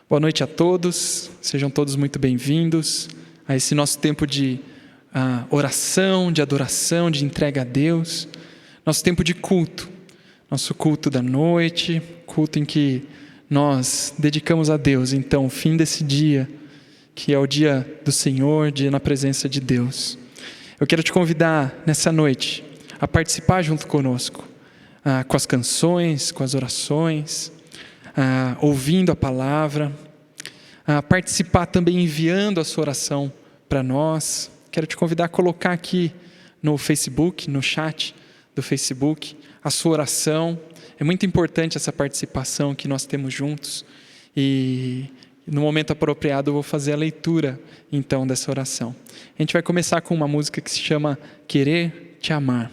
Boa noite a todos, sejam todos muito bem-vindos a esse nosso tempo de oração, de adoração, de entrega a Deus, nosso tempo de culto, nosso culto da noite, culto em que nós dedicamos a Deus, então, o fim desse dia, que é o dia do Senhor, dia na presença de Deus. Eu quero te convidar nessa noite a participar junto conosco, com as canções, com as orações, ouvindo a palavra, a participar também enviando a sua oração para nós. Quero te convidar a colocar aqui no Facebook, no chat do Facebook, a sua oração. É muito importante essa participação que nós temos juntos. E no momento apropriado eu vou fazer a leitura, então, dessa oração. A gente vai começar com uma música que se chama Querer Te Amar.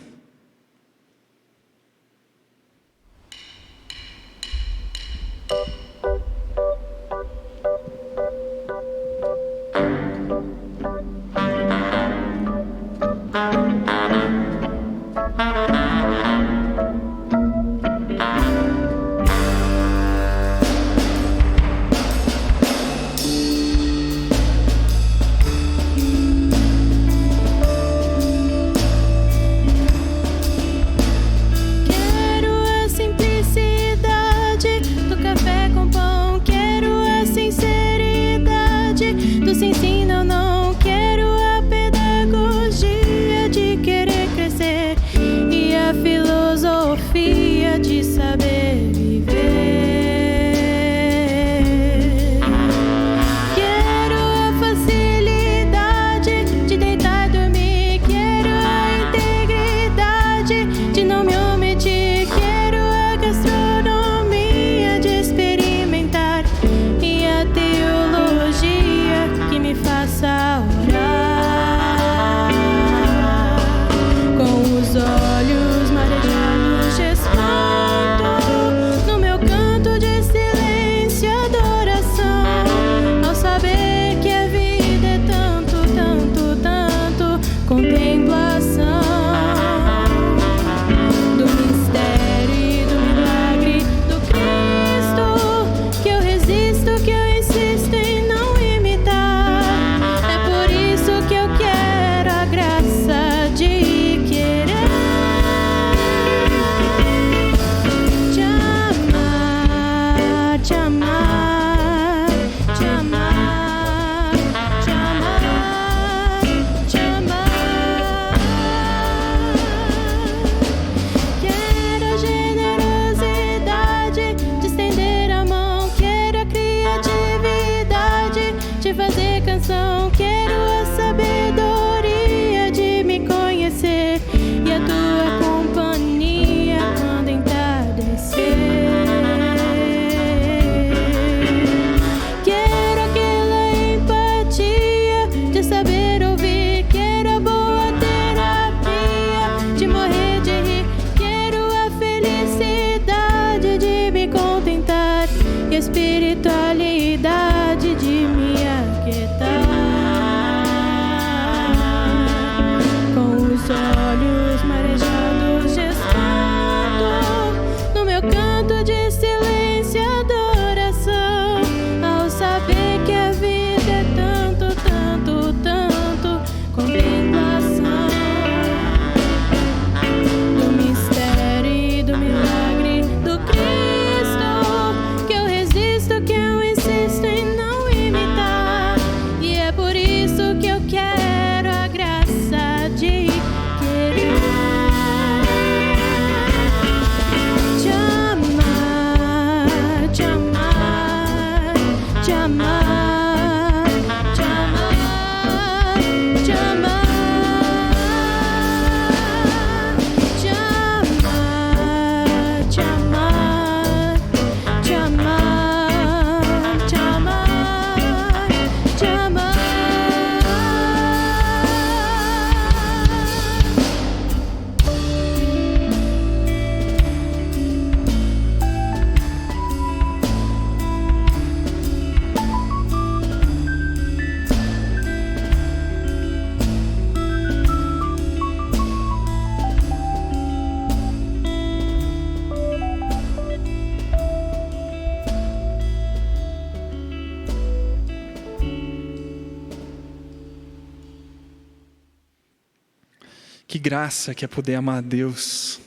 Que graça que é poder amar a Deus.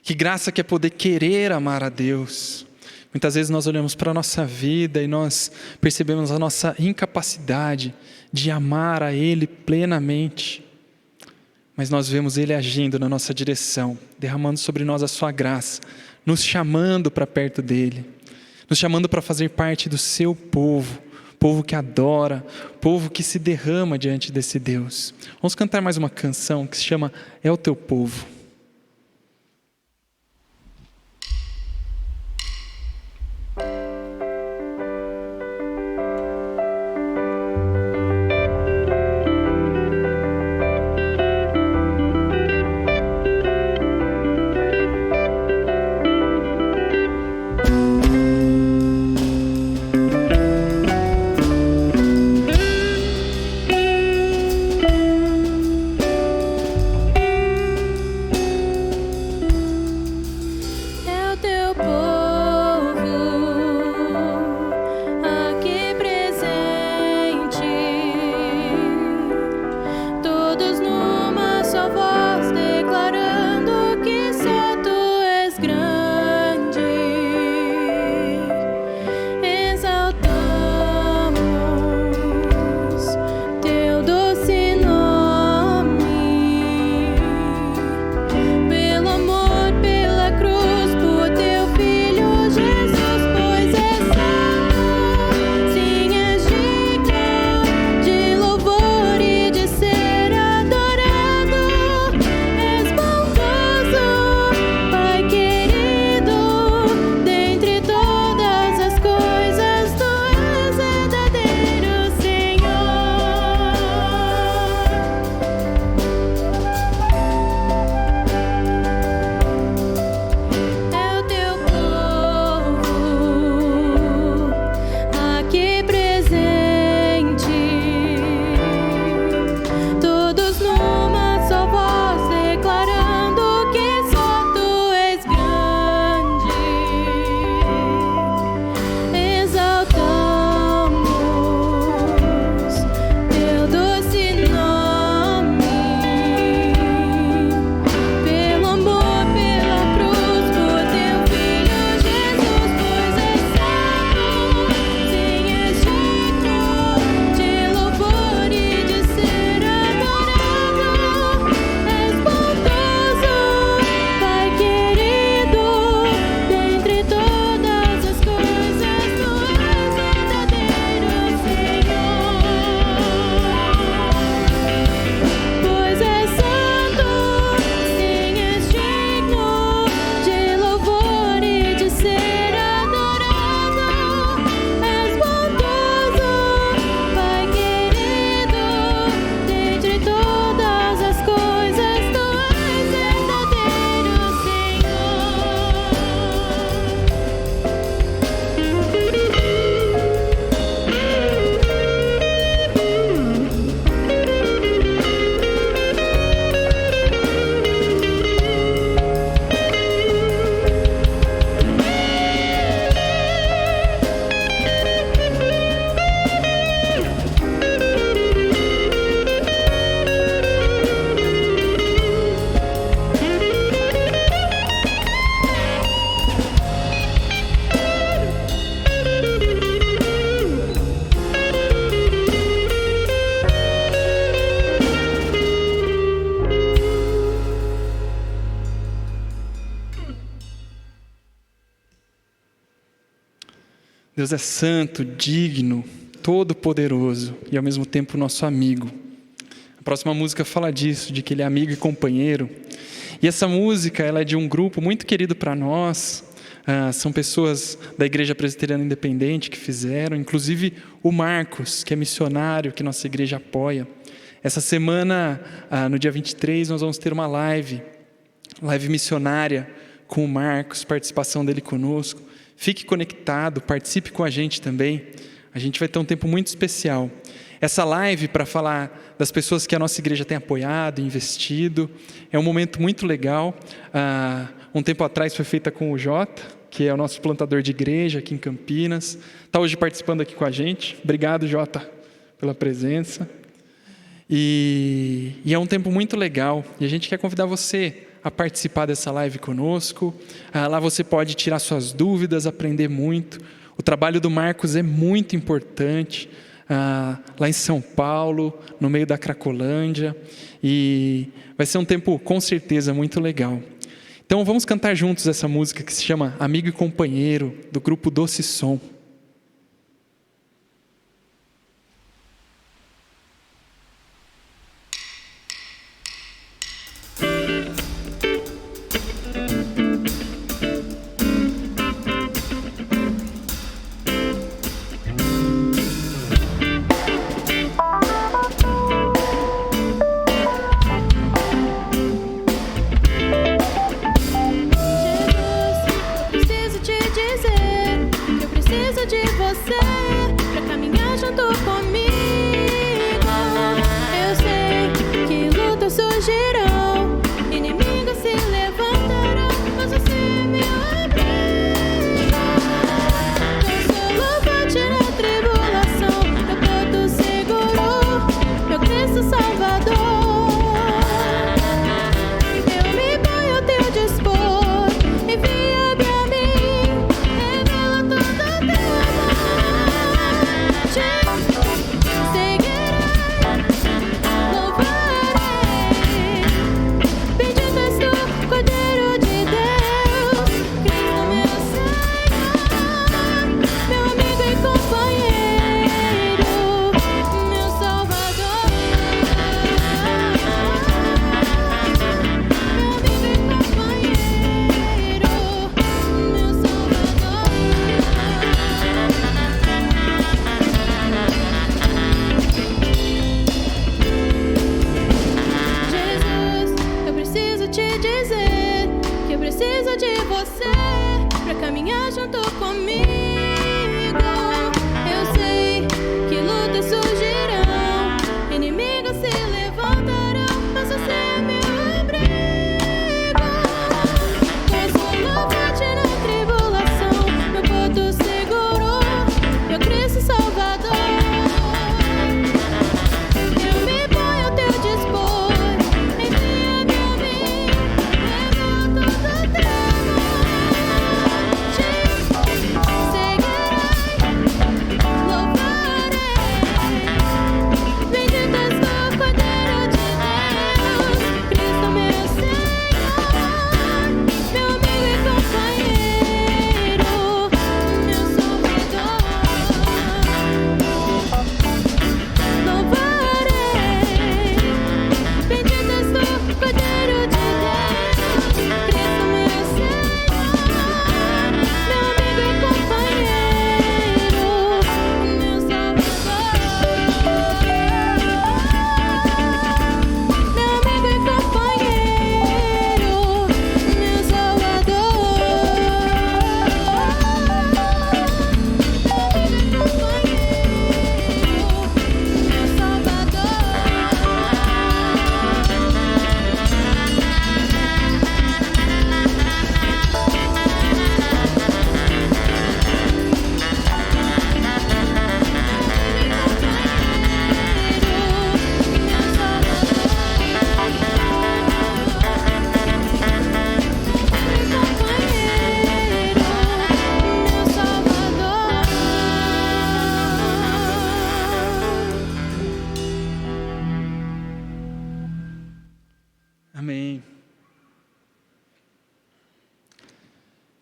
Que graça que é poder querer amar a Deus. Muitas vezes nós olhamos para a nossa vida e nós percebemos a nossa incapacidade de amar a Ele plenamente. Mas nós vemos Ele agindo na nossa direção, derramando sobre nós a sua graça, nos chamando para perto dEle, nos chamando para fazer parte do seu povo, povo que adora, povo que se derrama diante desse Deus. Vamos cantar mais uma canção que se chama É o Teu Povo. Deus é santo, digno, todo-poderoso e ao mesmo tempo nosso amigo. A próxima música fala disso, de que Ele é amigo e companheiro. E essa música ela é de um grupo muito querido para nós. São pessoas da Igreja Presbiteriana Independente que fizeram, inclusive o Marcos, que é missionário, que nossa igreja apoia. Essa semana, no dia 23, nós vamos ter uma live missionária com o Marcos, participação dele conosco. Fique conectado, participe com a gente também. A gente vai ter um tempo muito especial. Essa live, para falar das pessoas que a nossa igreja tem apoiado, investido, é um momento muito legal. Um tempo atrás foi feita com o Jota, que é o nosso plantador de igreja aqui em Campinas. Está hoje participando aqui com a gente. Obrigado, Jota, pela presença. E é um tempo muito legal. E a gente quer convidar você a participar dessa live conosco. Lá você pode tirar suas dúvidas, aprender muito. O trabalho do Marcos é muito importante, lá em São Paulo, no meio da Cracolândia, e vai ser um tempo com certeza muito legal. Então vamos cantar juntos essa música que se chama Amigo e Companheiro, do grupo Doce Som. Amém.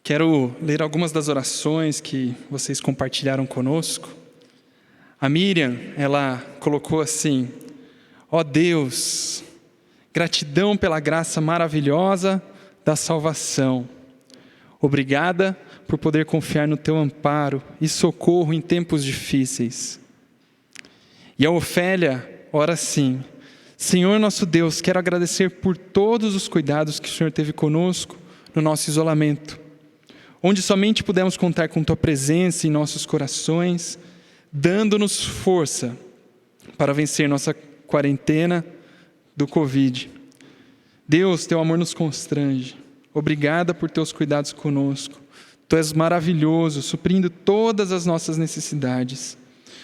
Quero ler algumas das orações que vocês compartilharam conosco. A Miriam, ela colocou assim: ó Deus, gratidão pela graça maravilhosa da salvação. Obrigada por poder confiar no teu amparo e socorro em tempos difíceis. E a Ofélia ora assim: Senhor nosso Deus, quero agradecer por todos os cuidados que o Senhor teve conosco no nosso isolamento, onde somente pudemos contar com tua presença em nossos corações, dando-nos força para vencer nossa quarentena do Covid. Deus, teu amor nos constrange. Obrigada por teus cuidados conosco. Tu és maravilhoso, suprindo todas as nossas necessidades.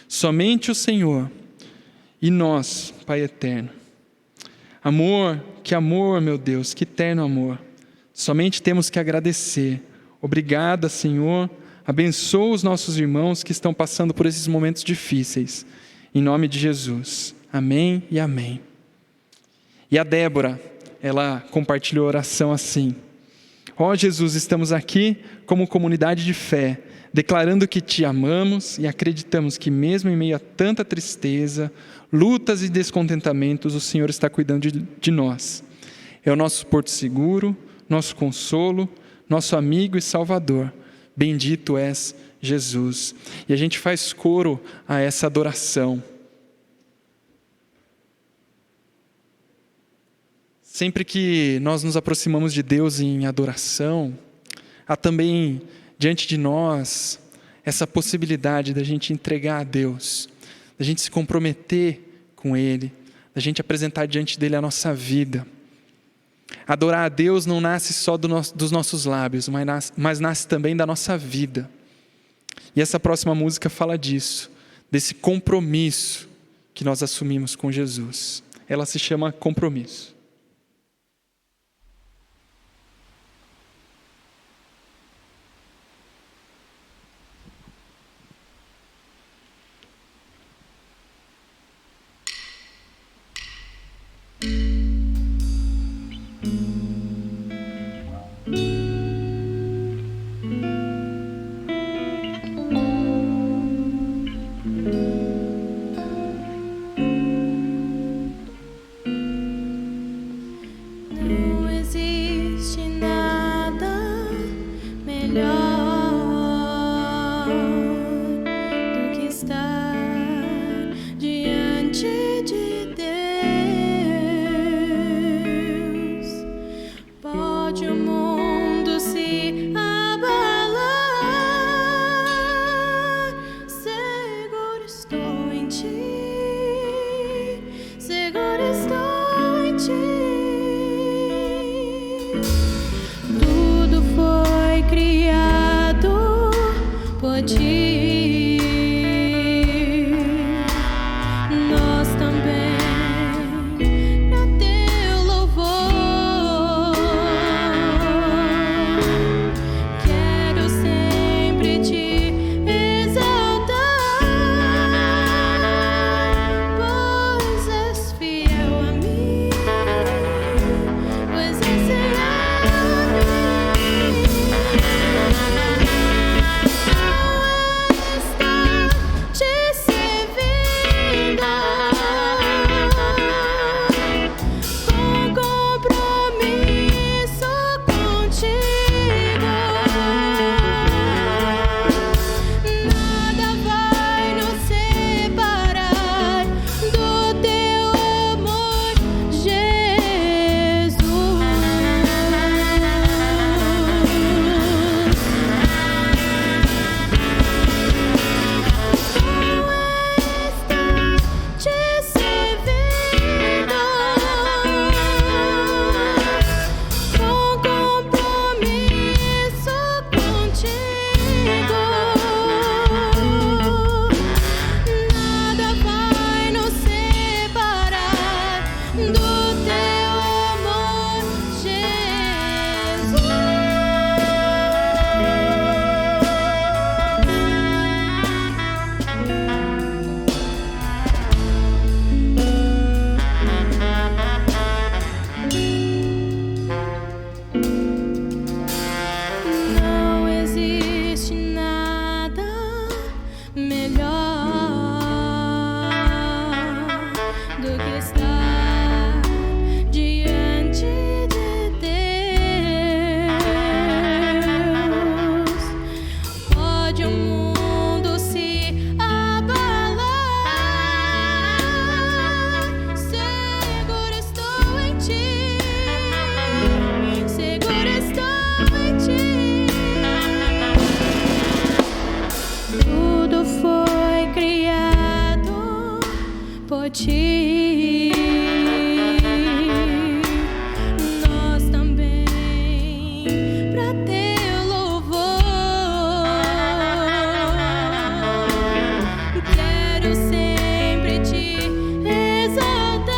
Somente o Senhor e nós, Pai eterno. Amor, que amor, meu Deus, que terno amor. Somente temos que agradecer. Obrigada, Senhor. Abençoa os nossos irmãos que estão passando por esses momentos difíceis. Em nome de Jesus. Amém e amém. E a Débora, ela compartilhou a oração assim: ó Jesus, estamos aqui como comunidade de fé, declarando que te amamos e acreditamos que mesmo em meio a tanta tristeza, lutas e descontentamentos, o Senhor está cuidando de nós. É o nosso porto seguro, nosso consolo, nosso amigo e salvador. Bendito és, Jesus. E a gente faz coro a essa adoração. Sempre que nós nos aproximamos de Deus em adoração, há também diante de nós essa possibilidade da gente entregar a Deus, da gente se comprometer com Ele, da gente apresentar diante dEle a nossa vida. Adorar a Deus não nasce só dos nossos lábios, mas nasce também da nossa vida. E essa próxima música fala disso, desse compromisso que nós assumimos com Jesus. Ela se chama Compromisso. ti. Nós também, pra teu louvor, quero sempre te exaltar,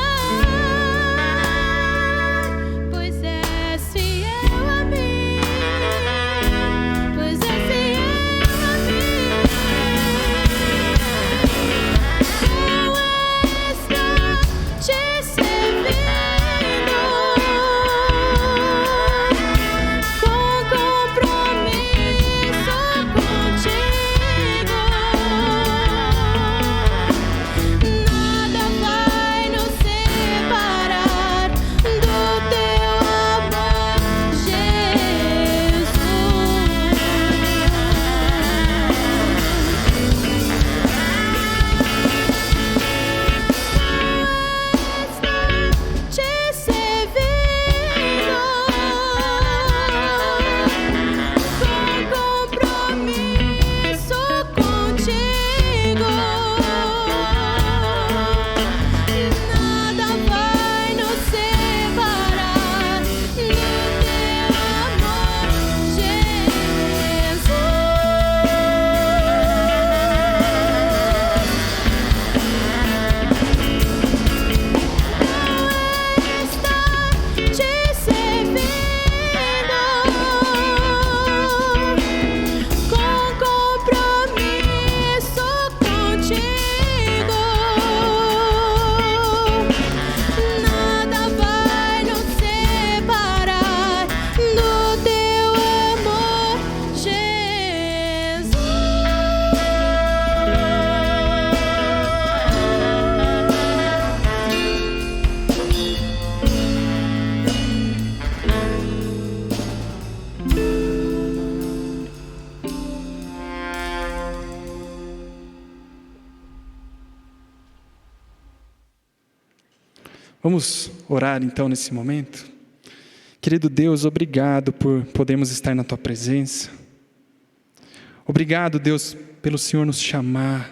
Vamos orar então nesse momento? Querido Deus, obrigado por podermos estar na Tua presença. Obrigado, Deus, pelo Senhor nos chamar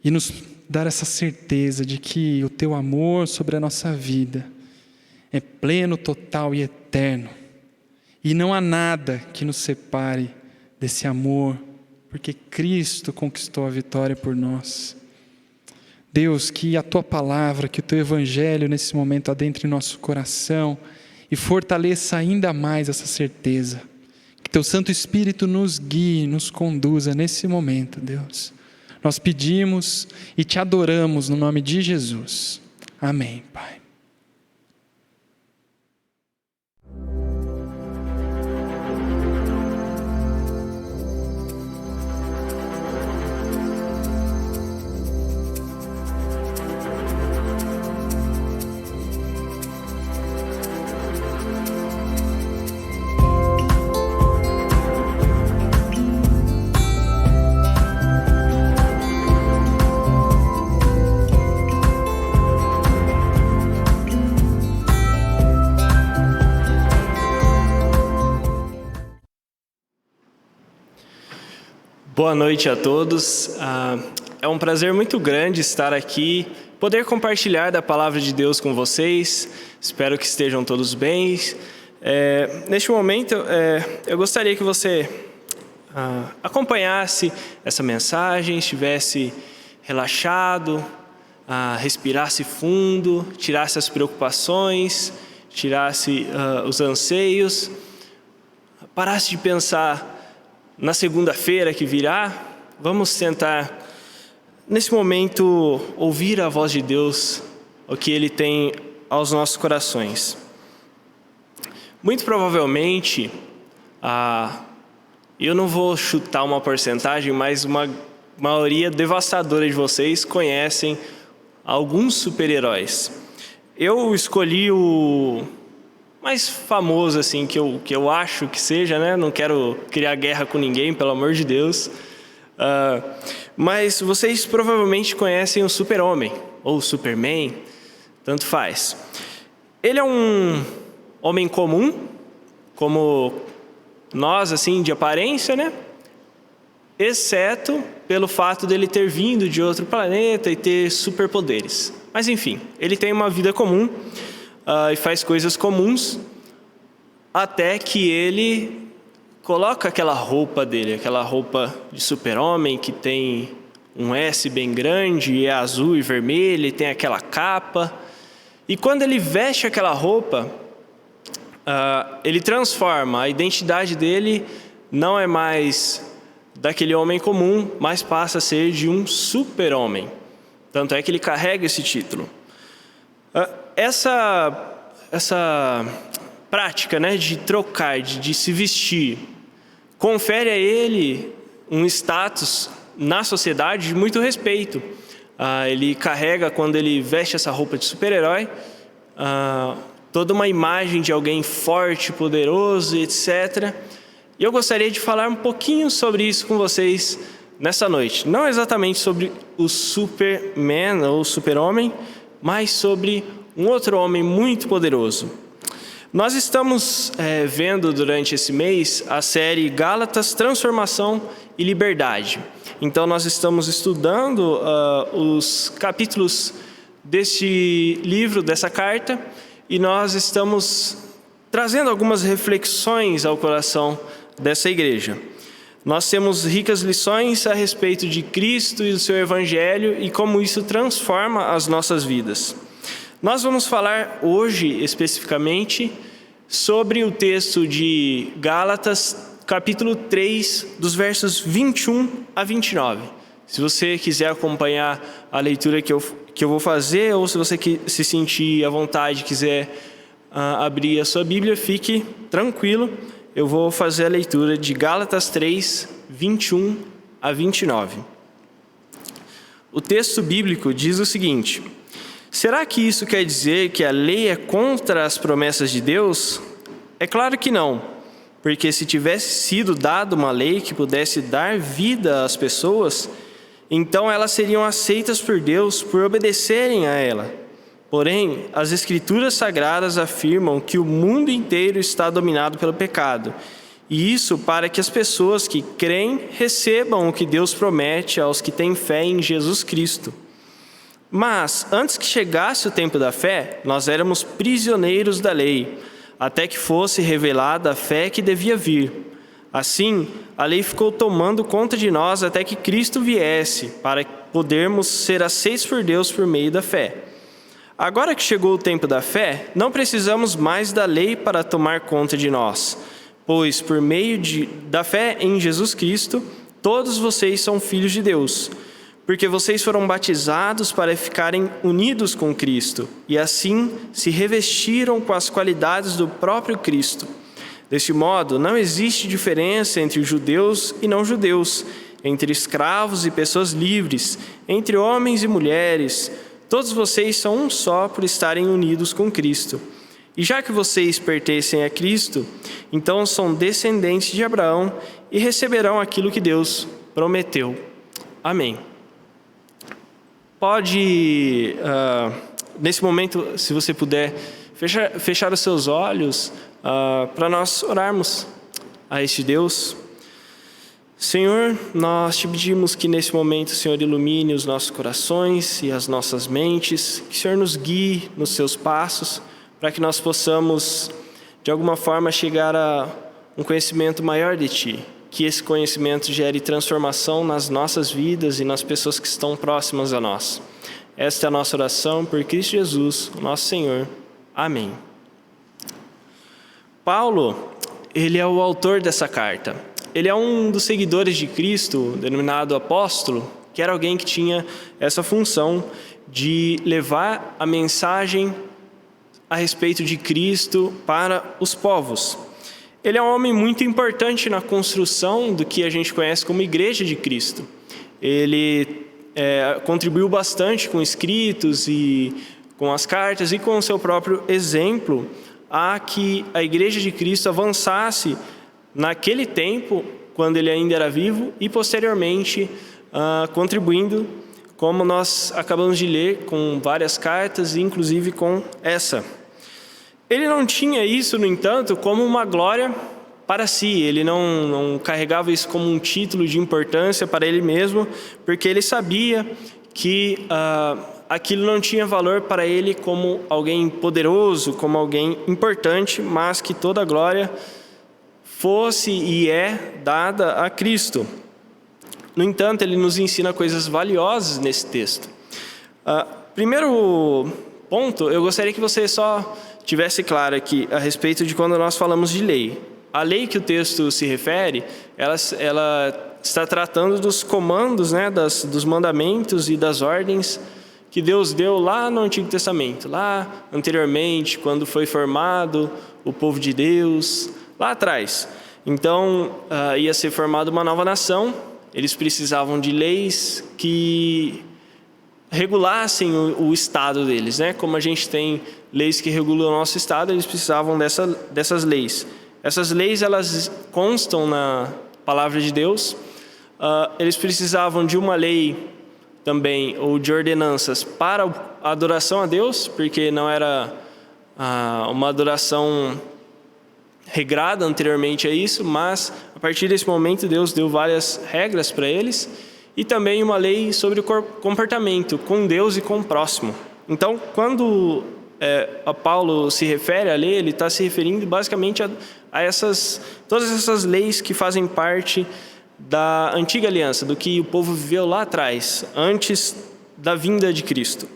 e nos dar essa certeza de que o Teu amor sobre a nossa vida é pleno, total e eterno. E não há nada que nos separe desse amor, porque Cristo conquistou a vitória por nós. Deus, que a Tua palavra, que o Teu Evangelho nesse momento adentre em nosso coração e fortaleça ainda mais essa certeza. Que Teu Santo Espírito nos guie, nos conduza nesse momento, Deus. Nós pedimos e Te adoramos no nome de Jesus. Amém, Pai. Boa noite a todos. É um prazer muito grande estar aqui, poder compartilhar da palavra de Deus com vocês. Espero que estejam todos bem. Neste momento, eu gostaria que você acompanhasse essa mensagem, estivesse relaxado, respirasse fundo, tirasse as preocupações, tirasse os anseios, parasse de pensar na segunda-feira que virá. Vamos tentar, nesse momento, ouvir a voz de Deus, o que Ele tem aos nossos corações. Muito provavelmente, eu não vou chutar uma porcentagem, mas uma maioria devastadora de vocês conhecem alguns super-heróis. Eu escolhi o mais famoso, assim, que eu acho que seja, né? Não quero criar guerra com ninguém, pelo amor de Deus. Mas vocês provavelmente conhecem o Super-Homem, ou Superman, tanto faz. Ele é um homem comum, como nós, assim, de aparência, né? Exceto pelo fato dele ter vindo de outro planeta e ter superpoderes. Mas enfim, ele tem uma vida comum, e faz coisas comuns, até que ele coloca aquela roupa dele, aquela roupa de super-homem que tem um S bem grande, e é azul e vermelho, e tem aquela capa. E quando ele veste aquela roupa, ele transforma. A identidade dele não é mais daquele homem comum, mas passa a ser de um super-homem. Tanto é que ele carrega esse título. Essa prática, né, de trocar, de se vestir, confere a ele um status na sociedade de muito respeito. Ele carrega, quando ele veste essa roupa de super-herói, toda uma imagem de alguém forte, poderoso, etc. E eu gostaria de falar um pouquinho sobre isso com vocês nessa noite. Não exatamente sobre o Superman ou o Super-Homem, mas sobre um outro homem muito poderoso. Nós estamos vendo durante esse mês a série Gálatas, Transformação e Liberdade. Então nós estamos estudando os capítulos deste livro, dessa carta, e nós estamos trazendo algumas reflexões ao coração dessa igreja. Nós temos ricas lições a respeito de Cristo e do seu Evangelho e como isso transforma as nossas vidas. Nós vamos falar hoje, especificamente, sobre o texto de Gálatas, capítulo 3, dos versos 21 a 29. Se você quiser acompanhar a leitura que eu vou fazer, ou se você se sentir à vontade, quiser abrir a sua Bíblia, fique tranquilo. Eu vou fazer a leitura de Gálatas 3, 21 a 29. O texto bíblico diz o seguinte: será que isso quer dizer que a lei é contra as promessas de Deus? É claro que não, porque se tivesse sido dada uma lei que pudesse dar vida às pessoas, então elas seriam aceitas por Deus por obedecerem a ela. Porém, as Escrituras Sagradas afirmam que o mundo inteiro está dominado pelo pecado. E isso para que as pessoas que creem recebam o que Deus promete aos que têm fé em Jesus Cristo. Mas, antes que chegasse o tempo da fé, nós éramos prisioneiros da lei, até que fosse revelada a fé que devia vir. Assim, a lei ficou tomando conta de nós até que Cristo viesse, para podermos ser aceitos por Deus por meio da fé. Agora que chegou o tempo da fé, não precisamos mais da lei para tomar conta de nós, pois por meio da fé em Jesus Cristo, todos vocês são filhos de Deus, porque vocês foram batizados para ficarem unidos com Cristo, e assim se revestiram com as qualidades do próprio Cristo. Desse modo, não existe diferença entre judeus e não-judeus, entre escravos e pessoas livres, entre homens e mulheres. Todos vocês são um só por estarem unidos com Cristo. E já que vocês pertencem a Cristo, então são descendentes de Abraão e receberão aquilo que Deus prometeu. Amém. Pode, nesse momento, se você puder, fechar os seus olhos para nós orarmos a este Deus. Senhor, nós te pedimos que nesse momento o Senhor ilumine os nossos corações e as nossas mentes, que o Senhor nos guie nos seus passos, para que nós possamos, de alguma forma, chegar a um conhecimento maior de Ti, que esse conhecimento gere transformação nas nossas vidas e nas pessoas que estão próximas a nós. Esta é a nossa oração por Cristo Jesus, o nosso Senhor. Amém. Paulo, ele é o autor dessa carta. Ele é um dos seguidores de Cristo, denominado apóstolo, que era alguém que tinha essa função de levar a mensagem a respeito de Cristo para os povos. Ele é um homem muito importante na construção do que a gente conhece como Igreja de Cristo. Ele contribuiu bastante com escritos e com as cartas e com o seu próprio exemplo a que a Igreja de Cristo avançasse naquele tempo, quando ele ainda era vivo, e posteriormente contribuindo, como nós acabamos de ler, com várias cartas, inclusive com essa. Ele não tinha isso, no entanto, como uma glória para si. Ele não carregava isso como um título de importância para ele mesmo, porque ele sabia que aquilo não tinha valor para ele como alguém poderoso, como alguém importante, mas que toda a glória fosse e é dada a Cristo. No entanto, ele nos ensina coisas valiosas nesse texto. Primeiro ponto, eu gostaria que você só tivesse claro aqui a respeito de quando nós falamos de lei. A lei que o texto se refere, ela está tratando dos comandos, dos mandamentos e das ordens que Deus deu lá no Antigo Testamento, lá anteriormente, quando foi formado o povo de Deus, lá atrás. Então, ia ser formada uma nova nação, eles precisavam de leis que regulassem o estado deles, Como a gente tem leis que regulam o nosso estado, eles precisavam dessas leis. Essas leis, elas constam na palavra de Deus. Eles precisavam de uma lei também, ou de ordenanças para a adoração a Deus, porque não era uma adoração regrada anteriormente a isso, mas a partir desse momento Deus deu várias regras para eles, e também uma lei sobre o comportamento com Deus e com o próximo. Então, quando Paulo se refere à lei, ele está se referindo basicamente a todas essas leis que fazem parte da antiga aliança, do que o povo viveu lá atrás, antes da vinda de Cristo.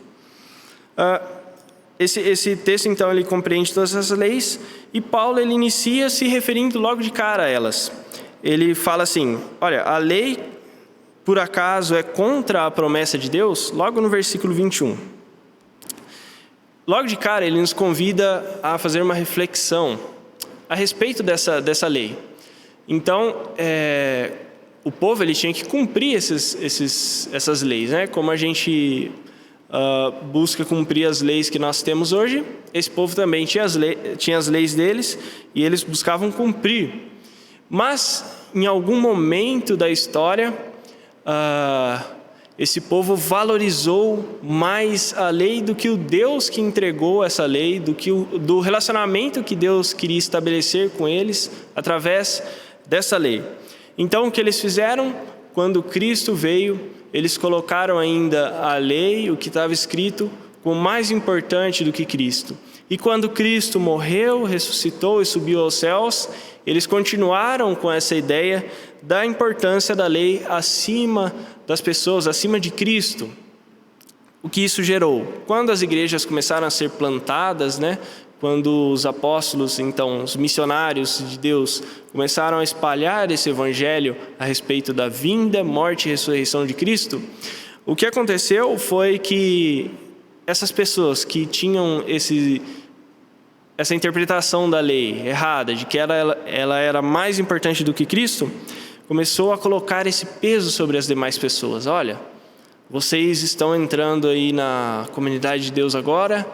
Esse texto, então, ele compreende todas essas leis, e Paulo ele inicia se referindo logo de cara a elas. Ele fala assim: olha, a lei, por acaso, é contra a promessa de Deus? Logo no versículo 21. Logo de cara, ele nos convida a fazer uma reflexão a respeito dessa lei. Então, o povo ele tinha que cumprir essas leis, Como a gente busca cumprir as leis que nós temos hoje, esse povo também tinha as leis deles e eles buscavam cumprir. Mas, em algum momento da história, esse povo valorizou mais a lei do que o Deus que entregou essa lei, do relacionamento que Deus queria estabelecer com eles através dessa lei. Então, o que eles fizeram? Quando Cristo veio, eles colocaram ainda a lei, o que estava escrito, como mais importante do que Cristo. E quando Cristo morreu, ressuscitou e subiu aos céus, eles continuaram com essa ideia da importância da lei acima das pessoas, acima de Cristo. O que isso gerou? Quando as igrejas começaram a ser plantadas, quando os apóstolos, então os missionários de Deus, começaram a espalhar esse evangelho a respeito da vinda, morte e ressurreição de Cristo, o que aconteceu foi que essas pessoas que tinham essa interpretação da lei errada, de que ela era mais importante do que Cristo, começou a colocar esse peso sobre as demais pessoas. Olha, vocês estão entrando aí na comunidade de Deus agora,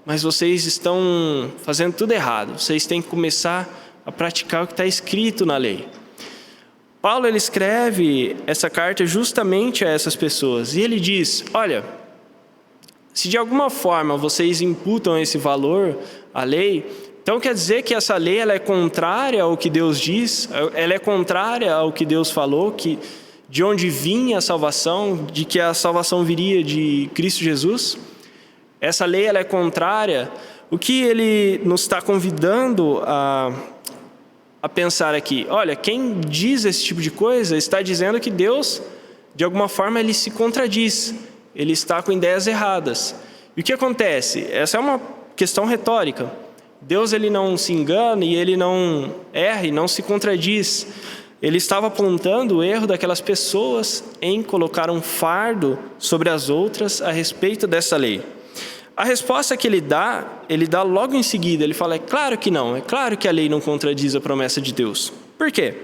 mas vocês estão fazendo tudo errado. Vocês têm que começar a praticar o que está escrito na lei. Paulo, ele escreve essa carta justamente a essas pessoas. E ele diz, olha, se de alguma forma vocês imputam esse valor à lei, então quer dizer que essa lei ela é contrária ao que Deus diz, ela é contrária ao que Deus falou, que de onde vinha a salvação, de que a salvação viria de Cristo Jesus. Essa lei ela é contrária. O que ele nos está convidando a pensar aqui? Olha, quem diz esse tipo de coisa está dizendo que Deus, de alguma forma, ele se contradiz. Ele está com ideias erradas. E o que acontece? Essa é uma questão retórica. Deus ele não se engana e ele não erra e não se contradiz. Ele estava apontando o erro daquelas pessoas em colocar um fardo sobre as outras a respeito dessa lei. A resposta que ele dá logo em seguida. Ele fala, é claro que não, é claro que a lei não contradiz a promessa de Deus. Por quê?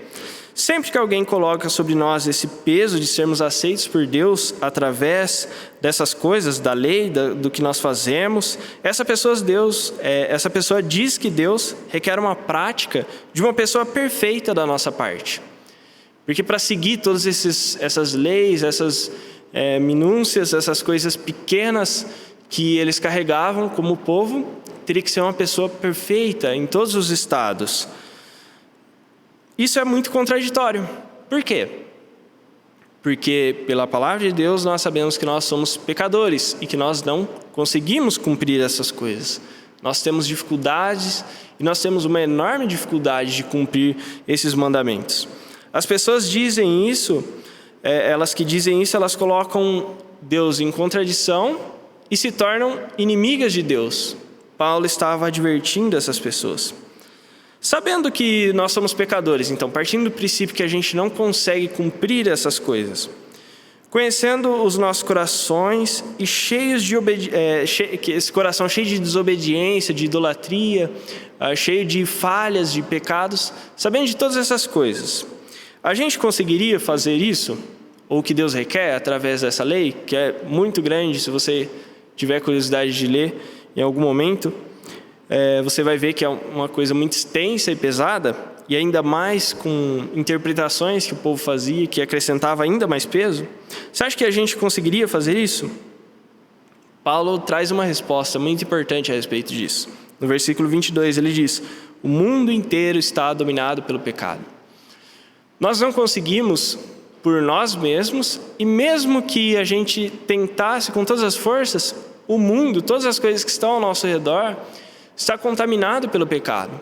Sempre que alguém coloca sobre nós esse peso de sermos aceitos por Deus através dessas coisas, da lei, do que nós fazemos, essa pessoa diz que Deus requer uma prática de uma pessoa perfeita da nossa parte. Porque para seguir todas essas leis, essas minúcias, essas coisas pequenas que eles carregavam como povo, teria que ser uma pessoa perfeita em todos os estados. Isso é muito contraditório. Por quê? Porque pela palavra de Deus nós sabemos que nós somos pecadores e que nós não conseguimos cumprir essas coisas. Nós temos dificuldades e nós temos uma enorme dificuldade de cumprir esses mandamentos. As pessoas dizem isso, elas que dizem isso, elas colocam Deus em contradição e se tornam inimigas de Deus. Paulo estava advertindo essas pessoas. Sabendo que nós somos pecadores, então, partindo do princípio que a gente não consegue cumprir essas coisas, conhecendo os nossos corações e cheios de esse coração cheio de desobediência, de idolatria, cheio de falhas, de pecados, sabendo de todas essas coisas, a gente conseguiria fazer isso? Ou o que Deus requer através dessa lei, que é muito grande, se você tiver curiosidade de ler em algum momento, você vai ver que é uma coisa muito extensa e pesada, e ainda mais com interpretações que o povo fazia, que acrescentava ainda mais peso. Você acha que a gente conseguiria fazer isso? Paulo traz uma resposta muito importante a respeito disso. No versículo 22 ele diz, o mundo inteiro está dominado pelo pecado. Nós não conseguimos por nós mesmos, e mesmo que a gente tentasse com todas as forças, o mundo, todas as coisas que estão ao nosso redor, está contaminado pelo pecado.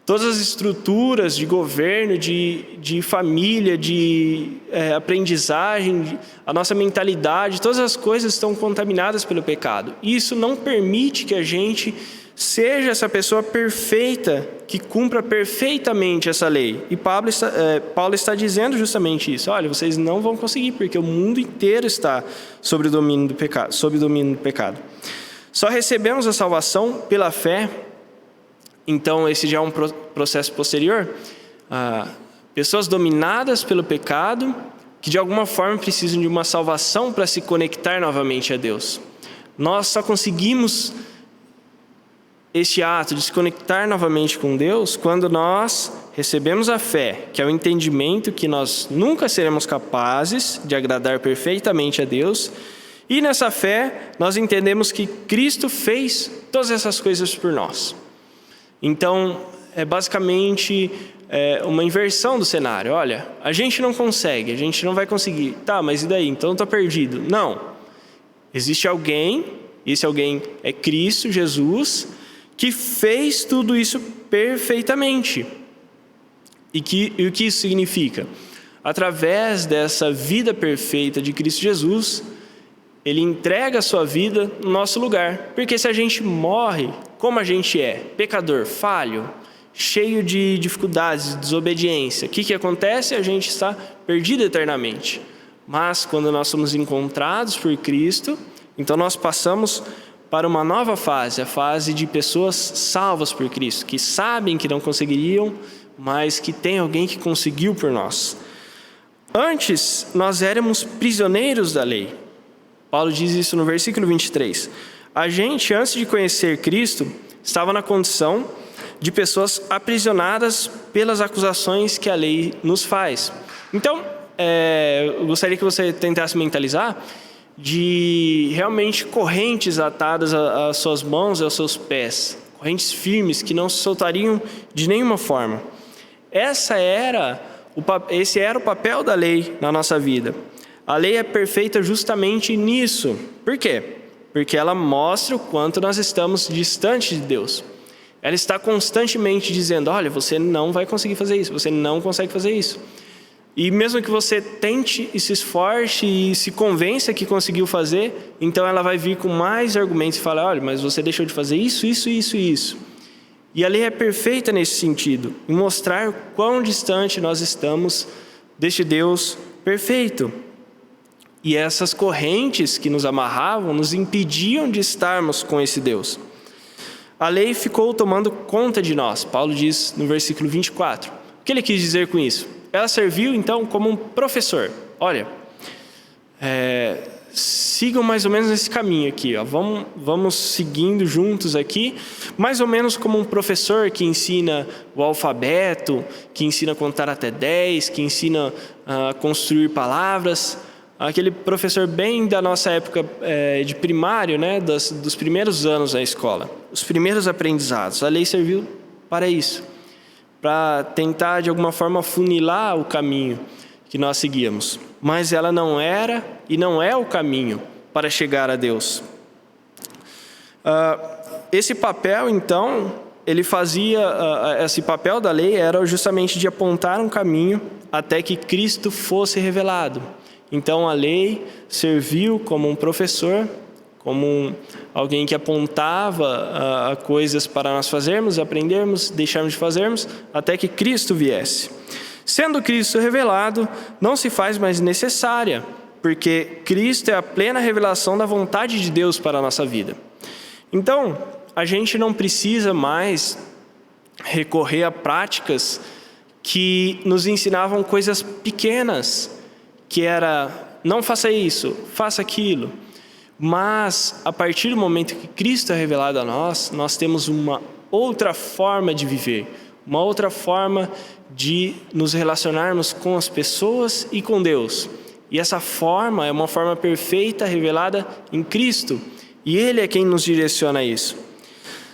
Todas as estruturas de governo, de família, de aprendizagem, a nossa mentalidade, todas as coisas estão contaminadas pelo pecado. E isso não permite que a gente seja essa pessoa perfeita, que cumpra perfeitamente essa lei. E Paulo está dizendo justamente isso. Olha, vocês não vão conseguir, porque o mundo inteiro está sob o domínio do pecado. Só recebemos a salvação pela fé. Então esse já é um processo posterior. Pessoas dominadas pelo pecado, que de alguma forma precisam de uma salvação para se conectar novamente a Deus. Nós só conseguimos este ato de se conectar novamente com Deus quando nós recebemos a fé, que é o entendimento que nós nunca seremos capazes de agradar perfeitamente a Deus, e nessa fé nós entendemos que Cristo fez todas essas coisas por nós. Então, é basicamente uma inversão do cenário. Olha, a gente não consegue, a gente não vai conseguir. Tá, mas e daí? Então eu estou perdido. Não. Existe alguém, esse alguém é Cristo, Jesus, que fez tudo isso perfeitamente. E o que isso significa? Através dessa vida perfeita de Cristo Jesus, Ele entrega a sua vida no nosso lugar. Porque se a gente morre como a gente é, pecador, falho, cheio de dificuldades, de desobediência, o que acontece? A gente está perdido eternamente. Mas quando nós somos encontrados por Cristo, então nós passamos para uma nova fase, a fase de pessoas salvas por Cristo, que sabem que não conseguiriam, mas que tem alguém que conseguiu por nós. Antes, nós éramos prisioneiros da lei. Paulo diz isso no versículo 23. A gente, antes de conhecer Cristo, estava na condição de pessoas aprisionadas pelas acusações que a lei nos faz. Então, eu gostaria que você tentasse mentalizar de realmente correntes atadas às suas mãos e aos seus pés, correntes firmes que não se soltariam de nenhuma forma. Esse era o papel da lei na nossa vida. A lei é perfeita justamente nisso. Por quê? Porque ela mostra o quanto nós estamos distantes de Deus. Ela está constantemente dizendo, olha, você não vai conseguir fazer isso, você não consegue fazer isso. E mesmo que você tente e se esforce e se convença que conseguiu fazer, então ela vai vir com mais argumentos e falar, olha, mas você deixou de fazer isso, isso, isso e isso. E a lei é perfeita nesse sentido, em mostrar quão distante nós estamos deste Deus perfeito. E essas correntes que nos amarravam nos impediam de estarmos com esse Deus. A lei ficou tomando conta de nós. Paulo diz no versículo 24. O que ele quis dizer com isso? Ela serviu então como um professor. Olha, sigam mais ou menos esse caminho aqui. Ó. Vamos seguindo juntos aqui, mais ou menos como um professor que ensina o alfabeto, que ensina a contar até 10, que ensina a construir palavras. Aquele professor bem da nossa época de primário, né, dos primeiros anos da escola, os primeiros aprendizados. A lei serviu para isso, para tentar de alguma forma funilar o caminho que nós seguíamos. Mas ela não era e não é o caminho para chegar a Deus. Esse papel, então, ele fazia, esse papel da lei era justamente de apontar um caminho até que Cristo fosse revelado. Então a lei serviu como um professor, como alguém que apontava coisas para nós fazermos, aprendermos, deixarmos de fazermos, até que Cristo viesse. Sendo Cristo revelado, não se faz mais necessária, porque Cristo é a plena revelação da vontade de Deus para a nossa vida. Então, a gente não precisa mais recorrer a práticas que nos ensinavam coisas pequenas, que era, não faça isso, faça aquilo. Mas, a partir do momento que Cristo é revelado a nós, nós temos uma outra forma de viver, uma outra forma de nos relacionarmos com as pessoas e com Deus. E essa forma é uma forma perfeita revelada em Cristo. E Ele é quem nos direciona a isso.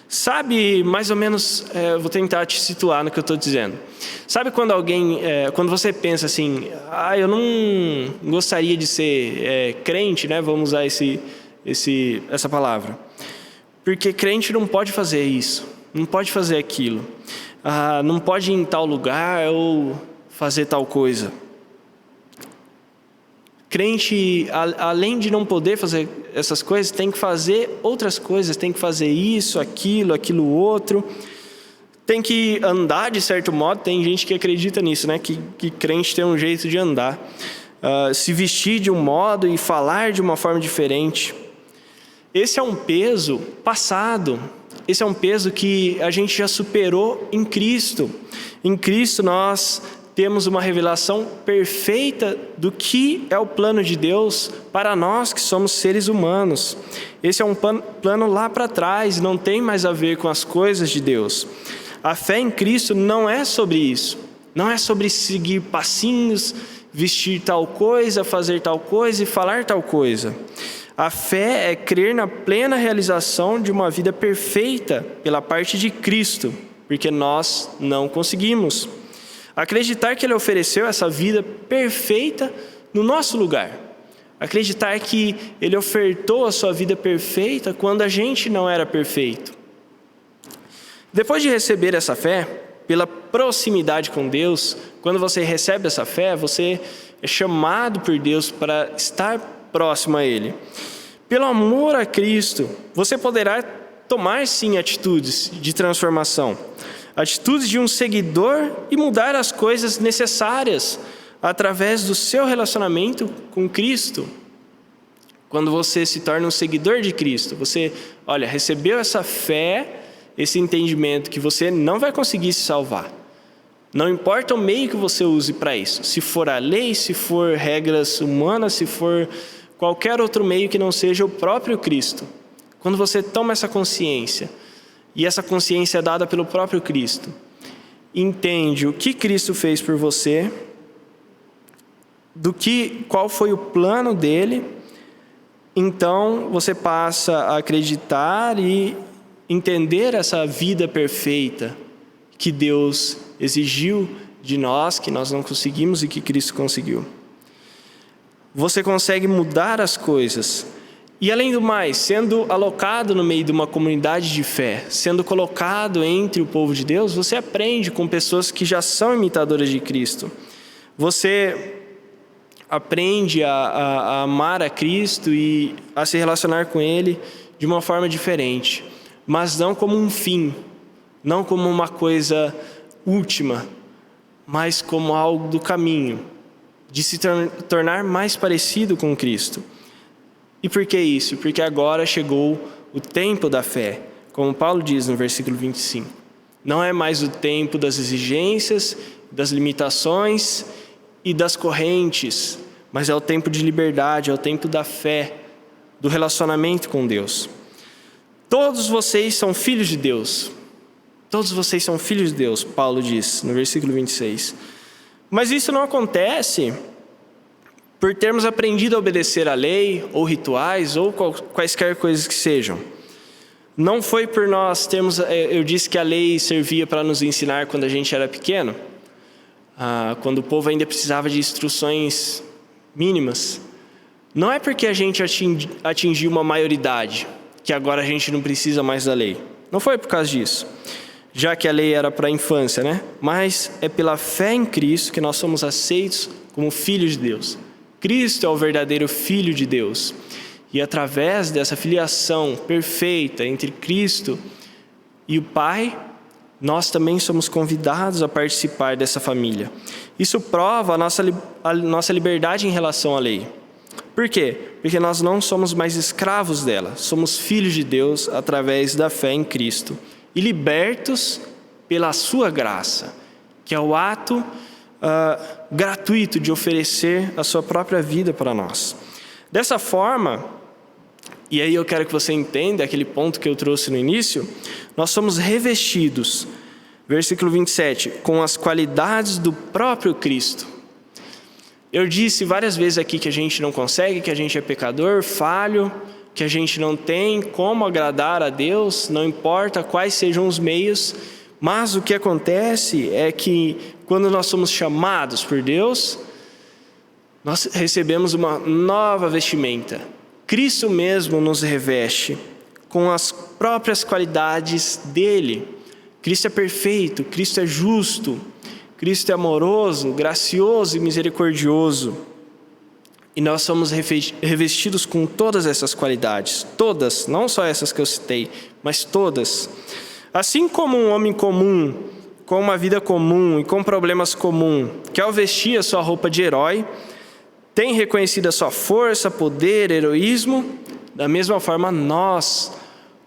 Sabe, mais ou menos, vou tentar te situar no que eu estou dizendo. Sabe quando quando você pensa assim, eu não gostaria de ser crente, né? Vamos usar essa palavra. Porque crente não pode fazer isso, não pode fazer aquilo, não pode ir em tal lugar ou fazer tal coisa. Crente, além de não poder fazer essas coisas, tem que fazer outras coisas, tem que fazer isso, aquilo outro. Tem que andar de certo modo, tem gente que acredita nisso, né? Que crente tem um jeito de andar. Se vestir de um modo e falar de uma forma diferente. Esse é um peso passado. Esse é um peso que a gente já superou em Cristo. Em Cristo nós temos uma revelação perfeita do que é o plano de Deus para nós que somos seres humanos. Esse é um plano lá para trás, não tem mais a ver com as coisas de Deus. A fé em Cristo não é sobre isso. Não é sobre seguir passinhos, vestir tal coisa, fazer tal coisa e falar tal coisa. A fé é crer na plena realização de uma vida perfeita pela parte de Cristo, porque nós não conseguimos. Acreditar que Ele ofereceu essa vida perfeita no nosso lugar. Acreditar que Ele ofertou a sua vida perfeita quando a gente não era perfeito. Depois de receber essa fé, pela proximidade com Deus, quando você recebe essa fé, você é chamado por Deus para estar próximo a Ele. Pelo amor a Cristo, você poderá tomar sim atitudes de transformação, atitudes de um seguidor e mudar as coisas necessárias através do seu relacionamento com Cristo. Quando você se torna um seguidor de Cristo, você, recebeu essa fé, esse entendimento que você não vai conseguir se salvar. Não importa o meio que você use para isso. Se for a lei, se for regras humanas, se for qualquer outro meio que não seja o próprio Cristo. Quando você toma essa consciência, e essa consciência é dada pelo próprio Cristo, entende o que Cristo fez por você, qual foi o plano dele, então você passa a acreditar e entender essa vida perfeita que Deus exigiu de nós, que nós não conseguimos e que Cristo conseguiu. Você consegue mudar as coisas. E além do mais, sendo alocado no meio de uma comunidade de fé, sendo colocado entre o povo de Deus, você aprende com pessoas que já são imitadoras de Cristo. Você aprende a amar a Cristo e a se relacionar com Ele de uma forma diferente. Mas não como um fim, não como uma coisa última, mas como algo do caminho, de se tornar mais parecido com Cristo. E por que isso? Porque agora chegou o tempo da fé, como Paulo diz no versículo 25. Não é mais o tempo das exigências, das limitações e das correntes, mas é o tempo de liberdade, é o tempo da fé, do relacionamento com Deus. Todos vocês são filhos de Deus. Todos vocês são filhos de Deus, Paulo diz no versículo 26. Mas isso não acontece por termos aprendido a obedecer à lei, ou rituais, ou quaisquer coisas que sejam. Não foi por nós termos... Eu disse que a lei servia para nos ensinar quando a gente era pequeno, quando o povo ainda precisava de instruções mínimas. Não é porque a gente atingiu uma maioridade que agora a gente não precisa mais da lei. Não foi por causa disso, já que a lei era para a infância, né? Mas é pela fé em Cristo que nós somos aceitos como filhos de Deus. Cristo é o verdadeiro Filho de Deus. E através dessa filiação perfeita entre Cristo e o Pai, nós também somos convidados a participar dessa família. Isso prova a nossa liberdade em relação à lei. Por quê? Porque nós não somos mais escravos dela. Somos filhos de Deus através da fé em Cristo. E libertos pela sua graça, que é o ato gratuito de oferecer a sua própria vida para nós. Dessa forma, e aí eu quero que você entenda aquele ponto que eu trouxe no início, nós somos revestidos, versículo 27, com as qualidades do próprio Cristo. Eu disse várias vezes aqui que a gente não consegue, que a gente é pecador, falho, que a gente não tem como agradar a Deus, não importa quais sejam os meios, mas o que acontece é que quando nós somos chamados por Deus, nós recebemos uma nova vestimenta. Cristo mesmo nos reveste com as próprias qualidades dele. Cristo é perfeito, Cristo é justo, Cristo é amoroso, gracioso e misericordioso. E nós somos revestidos com todas essas qualidades. Todas, não só essas que eu citei, mas todas. Assim como um homem comum, com uma vida comum e com problemas comuns, que ao vestir a sua roupa de herói, tem reconhecido a sua força, poder, heroísmo, da mesma forma nós,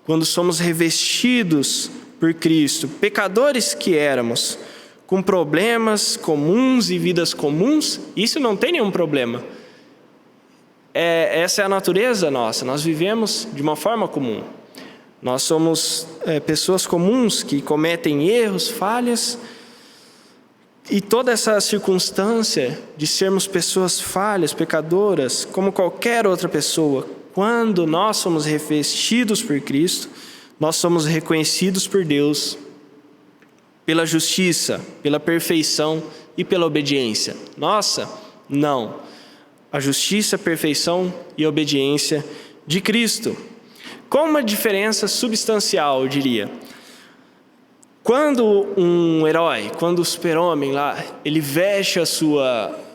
quando somos revestidos por Cristo, pecadores que éramos, com problemas comuns e vidas comuns, isso não tem nenhum problema. Essa é a natureza nossa, nós vivemos de uma forma comum. Nós somos pessoas comuns que cometem erros, falhas, e toda essa circunstância de sermos pessoas falhas, pecadoras, como qualquer outra pessoa, quando nós somos revestidos por Cristo, nós somos reconhecidos por Deus pela justiça, pela perfeição e pela obediência. Nossa, não. A justiça, perfeição e obediência de Cristo. Com uma diferença substancial, eu diria. Quando um herói, quando o super-homem lá, ele veste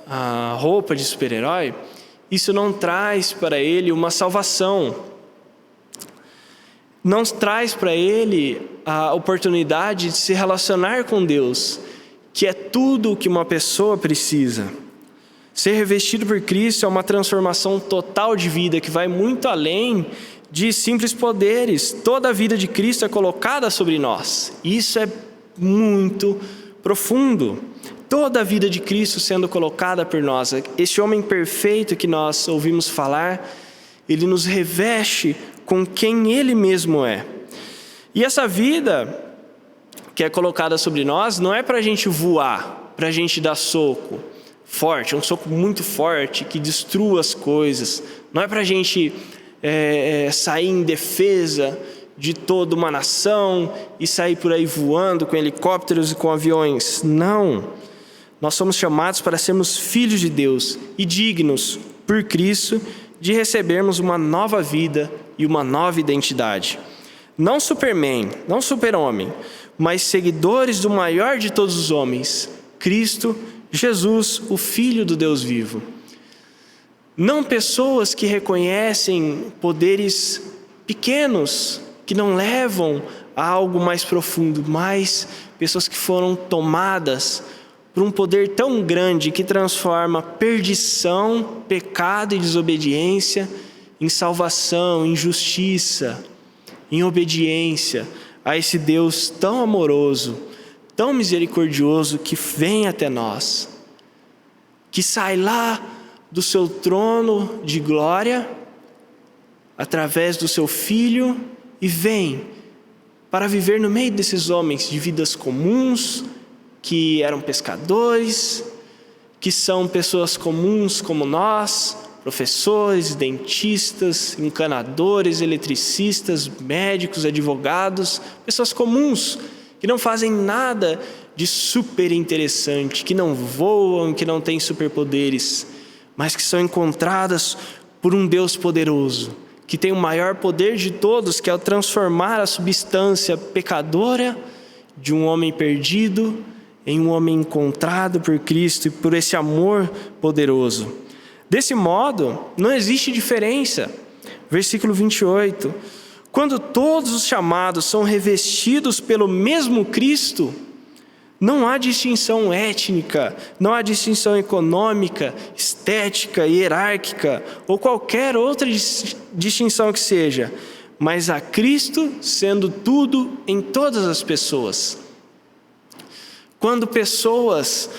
a roupa de super-herói, isso não traz para ele uma salvação. Não traz para ele a oportunidade de se relacionar com Deus, que é tudo o que uma pessoa precisa. Ser revestido por Cristo é uma transformação total de vida que vai muito além de simples poderes. Toda a vida de Cristo é colocada sobre nós. Isso é muito profundo. Toda a vida de Cristo sendo colocada por nós. Este homem perfeito que nós ouvimos falar, ele nos reveste com quem ele mesmo é. E essa vida que é colocada sobre nós não é para a gente voar, para a gente dar soco forte, um soco muito forte que destrua as coisas. Não é para a gente sair em defesa de toda uma nação e sair por aí voando com helicópteros e com aviões. Não. Nós somos chamados para sermos filhos de Deus e dignos, por Cristo, de recebermos uma nova vida e uma nova identidade. Não Superman, não super-homem, mas seguidores do maior de todos os homens, Cristo Jesus, o Filho do Deus vivo. Não pessoas que reconhecem poderes pequenos, que não levam a algo mais profundo, mas pessoas que foram tomadas por um poder tão grande que transforma perdição, pecado e desobediência em salvação, em justiça, em obediência a esse Deus tão amoroso, tão misericordioso que vem até nós, que sai lá do seu trono de glória, através do seu Filho, e vem para viver no meio desses homens de vidas comuns, que eram pescadores, que são pessoas comuns como nós, professores, dentistas, encanadores, eletricistas, médicos, advogados, pessoas comuns, que não fazem nada de super interessante, que não voam, que não têm superpoderes, mas que são encontradas por um Deus poderoso, que tem o maior poder de todos, que é o transformar a substância pecadora de um homem perdido em um homem encontrado por Cristo e por esse amor poderoso. Desse modo, não existe diferença. Versículo 28. Quando todos os chamados são revestidos pelo mesmo Cristo, não há distinção étnica, não há distinção econômica, estética, hierárquica ou qualquer outra distinção que seja, mas a Cristo sendo tudo em todas as pessoas. Quando pessoas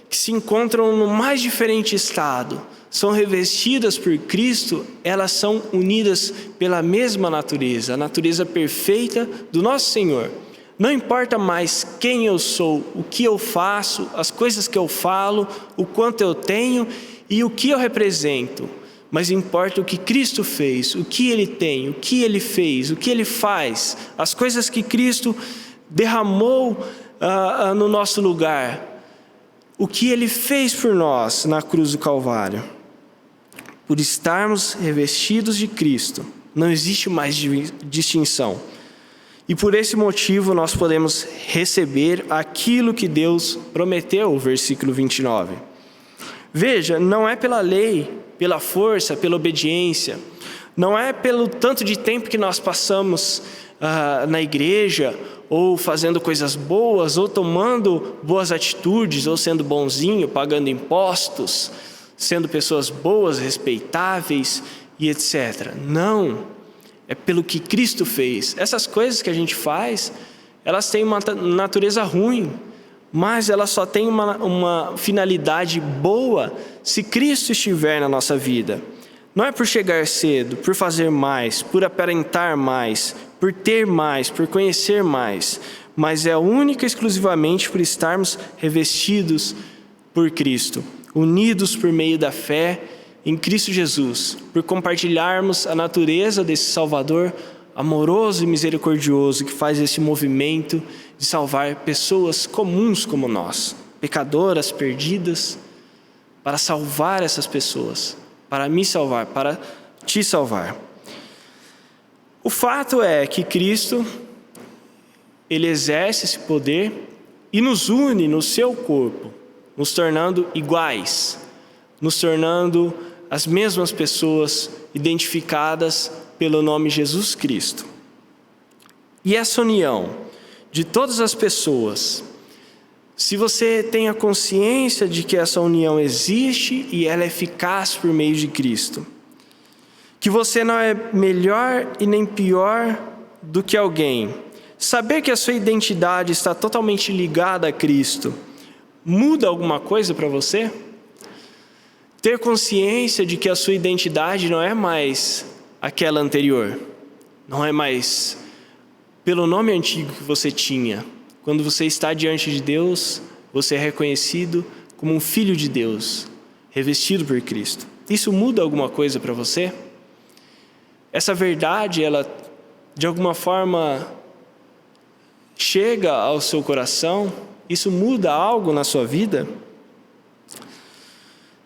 que se encontram no mais diferente estado são revestidas por Cristo, elas são unidas pela mesma natureza, a natureza perfeita do nosso Senhor. Não importa mais quem eu sou, o que eu faço, as coisas que eu falo, o quanto eu tenho e o que eu represento, mas importa o que Cristo fez, o que Ele tem, o que Ele fez, o que Ele faz, as coisas que Cristo derramou no nosso lugar, o que Ele fez por nós na cruz do Calvário. Por estarmos revestidos de Cristo, não existe mais distinção. E por esse motivo nós podemos receber aquilo que Deus prometeu, versículo 29. Veja, não é pela lei, pela força, pela obediência, não é pelo tanto de tempo que nós passamos na igreja, ou fazendo coisas boas, ou tomando boas atitudes, ou sendo bonzinho, pagando impostos, sendo pessoas boas, respeitáveis e etc. Não, é pelo que Cristo fez. Essas coisas que a gente faz, elas têm uma natureza ruim, mas elas só têm uma finalidade boa se Cristo estiver na nossa vida. Não é por chegar cedo, por fazer mais, por aparentar mais, por ter mais, por conhecer mais, mas é única e exclusivamente por estarmos revestidos por Cristo, unidos por meio da fé em Cristo Jesus, por compartilharmos a natureza desse Salvador amoroso e misericordioso que faz esse movimento de salvar pessoas comuns como nós, pecadoras, perdidas, para salvar essas pessoas, para me salvar, para te salvar. O fato é que Cristo, Ele exerce esse poder e nos une no seu corpo, nos tornando iguais, nos tornando as mesmas pessoas identificadas pelo nome Jesus Cristo. E essa união de todas as pessoas, se você tem a consciência de que essa união existe e ela é eficaz por meio de Cristo, que você não é melhor e nem pior do que alguém, saber que a sua identidade está totalmente ligada a Cristo, muda alguma coisa para você? Ter consciência de que a sua identidade não é mais aquela anterior, não é mais pelo nome antigo que você tinha. Quando você está diante de Deus, você é reconhecido como um filho de Deus, revestido por Cristo. Isso muda alguma coisa para você? Essa verdade, ela de alguma forma chega ao seu coração? Isso muda algo na sua vida?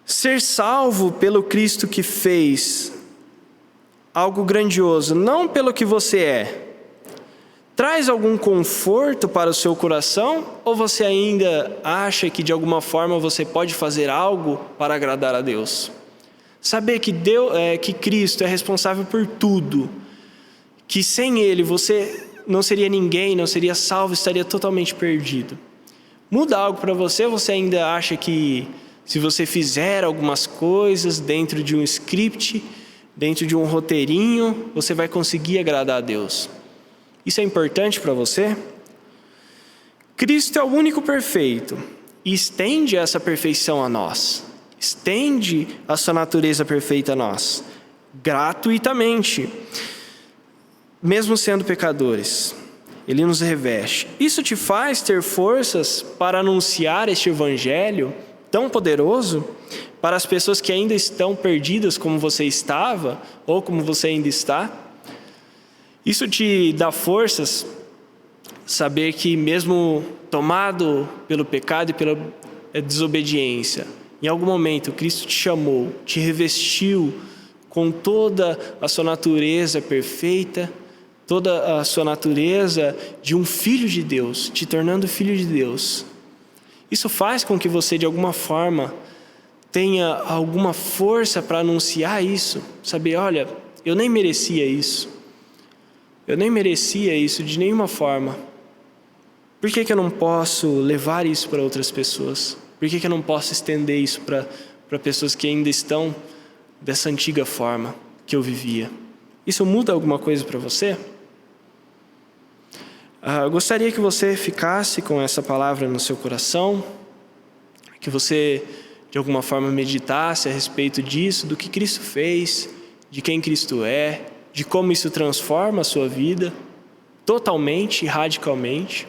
Ser salvo pelo Cristo que fez algo grandioso, não pelo que você é, traz algum conforto para o seu coração? Ou você ainda acha que de alguma forma você pode fazer algo para agradar a Deus? Saber que que Cristo é responsável por tudo, que sem Ele você não seria ninguém, não seria salvo, estaria totalmente perdido. Muda algo para você? Ou você ainda acha que se você fizer algumas coisas dentro de um script, dentro de um roteirinho, você vai conseguir agradar a Deus? Isso é importante para você? Cristo é o único perfeito e estende essa perfeição a nós. Estende a sua natureza perfeita a nós, gratuitamente, mesmo sendo pecadores. Ele nos reveste. Isso te faz ter forças para anunciar este evangelho tão poderoso para as pessoas que ainda estão perdidas como você estava ou como você ainda está? Isso te dá forças, saber que mesmo tomado pelo pecado e pela desobediência, em algum momento Cristo te chamou, te revestiu com toda a sua natureza perfeita, toda a sua natureza de um filho de Deus, te tornando filho de Deus. Isso faz com que você de alguma forma tenha alguma força para anunciar isso, saber, olha, eu nem merecia isso. Eu nem merecia isso de nenhuma forma. Por que eu não posso levar isso para outras pessoas? Por que eu não posso estender isso para pessoas que ainda estão dessa antiga forma que eu vivia? Isso muda alguma coisa para você? Eu gostaria que você ficasse com essa palavra no seu coração, que você de alguma forma meditasse a respeito disso, do que Cristo fez, de quem Cristo é, de como isso transforma a sua vida totalmente e radicalmente,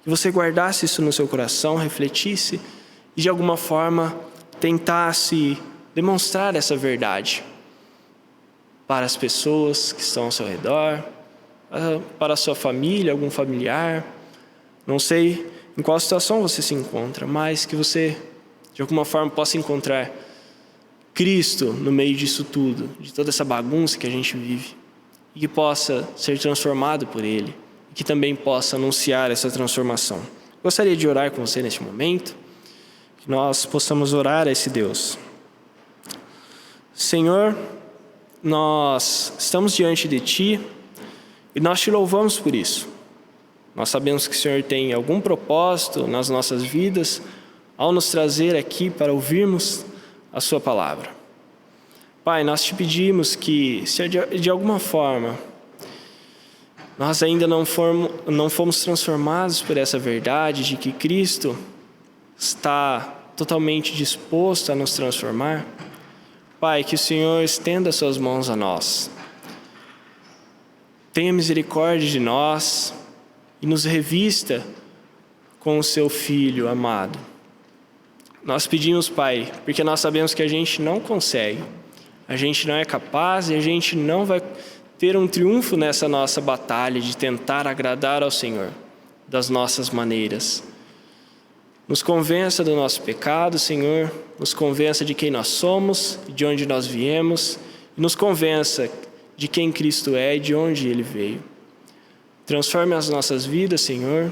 que você guardasse isso no seu coração, refletisse e de alguma forma tentasse demonstrar essa verdade para as pessoas que estão ao seu redor, para a sua família, algum familiar. Não sei em qual situação você se encontra, mas que você de alguma forma possa encontrar Cristo no meio disso tudo, de toda essa bagunça que a gente vive, e que possa ser transformado por Ele, e que também possa anunciar essa transformação. Gostaria de orar com você neste momento, que nós possamos orar a esse Deus. Senhor, nós estamos diante de Ti e nós Te louvamos por isso. Nós sabemos que o Senhor tem algum propósito nas nossas vidas ao nos trazer aqui para ouvirmos a Sua palavra. Pai, nós Te pedimos que, se de alguma forma nós ainda não fomos transformados por essa verdade de que Cristo está totalmente disposto a nos transformar, Pai, que o Senhor estenda Suas mãos a nós. tenha misericórdia de nós e nos revista com o seu Filho amado. Nós pedimos, Pai, porque nós sabemos que a gente não consegue, a gente não é capaz e a gente não vai ter um triunfo nessa nossa batalha de tentar agradar ao Senhor das nossas maneiras. Nos convença do nosso pecado, Senhor, nos convença de quem nós somos e de onde nós viemos, e nos convença de quem Cristo é e de onde Ele veio. Transforme as nossas vidas, Senhor,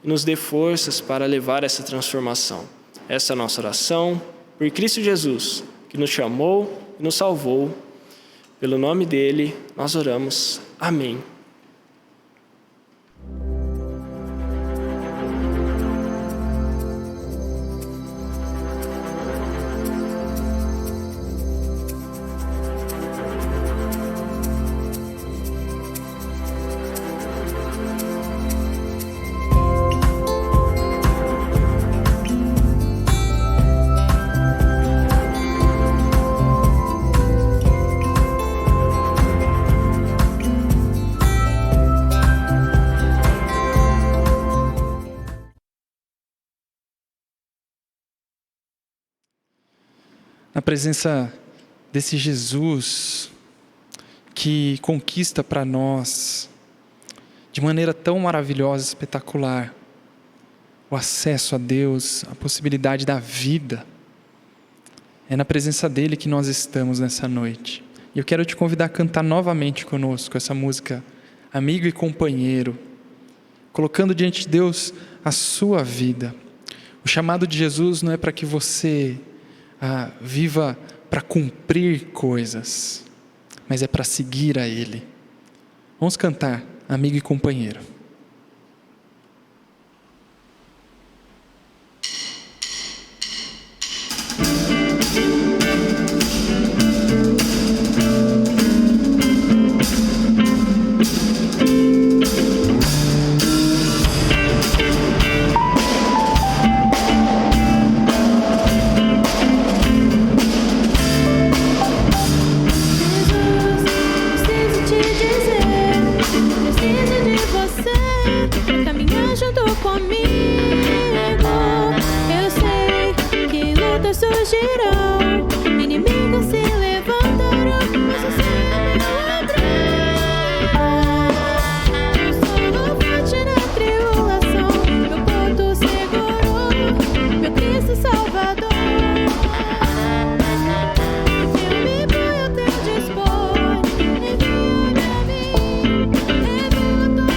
e nos dê forças para levar essa transformação. Essa é a nossa oração, por Cristo Jesus, que nos chamou e nos salvou. Pelo nome dEle, nós oramos. Amém. Na presença desse Jesus que conquista para nós, de maneira tão maravilhosa, espetacular, o acesso a Deus, a possibilidade da vida. É na presença dele que nós estamos nessa noite. E eu quero te convidar a cantar novamente conosco essa música, Amigo e Companheiro, colocando diante de Deus a sua vida. O chamado de Jesus não é para que você viva para cumprir coisas, mas é para seguir a Ele. Vamos cantar, Amigo e Companheiro. Surgirão, inimigos se levantarão, mas você é meu abrigo. Eu sou forte na tribulação, meu porto seguro, meu Cristo Salvador. Eu me ponho ao teu dispor, envia-me a mim, revela toda a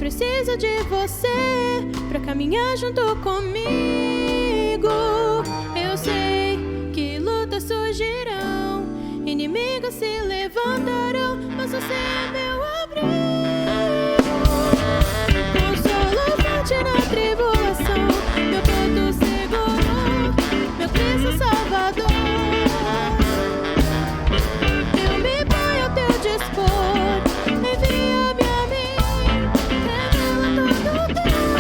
preciso de você pra caminhar junto comigo. Eu sei que lutas surgirão, inimigos se levantarão, mas você é meu abrigo. Consolo forte na tribulação, meu porto seguro, meu Cristo Salvador. Eu me ponho ao teu dispor, envia-me a mim. Cordeiro de Deus.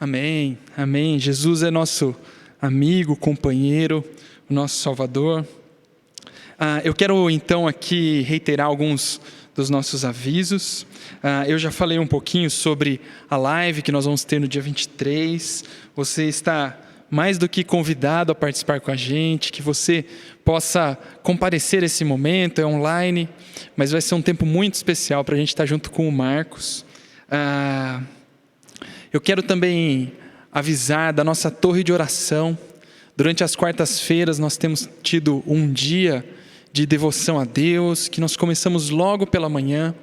Amém, amém. Jesus é nosso amigo, companheiro, o nosso Salvador. Eu quero então aqui reiterar alguns dos nossos avisos. Eu já falei um pouquinho sobre a live que nós vamos ter no dia 23. Você está mais do que convidado a participar com a gente, que você possa comparecer a esse momento, é online, mas vai ser um tempo muito especial para a gente estar junto com o Marcos. Eu quero também avisar da nossa torre de oração. Durante as quartas-feiras nós temos tido um dia de devoção a Deus, que nós começamos logo pela manhã.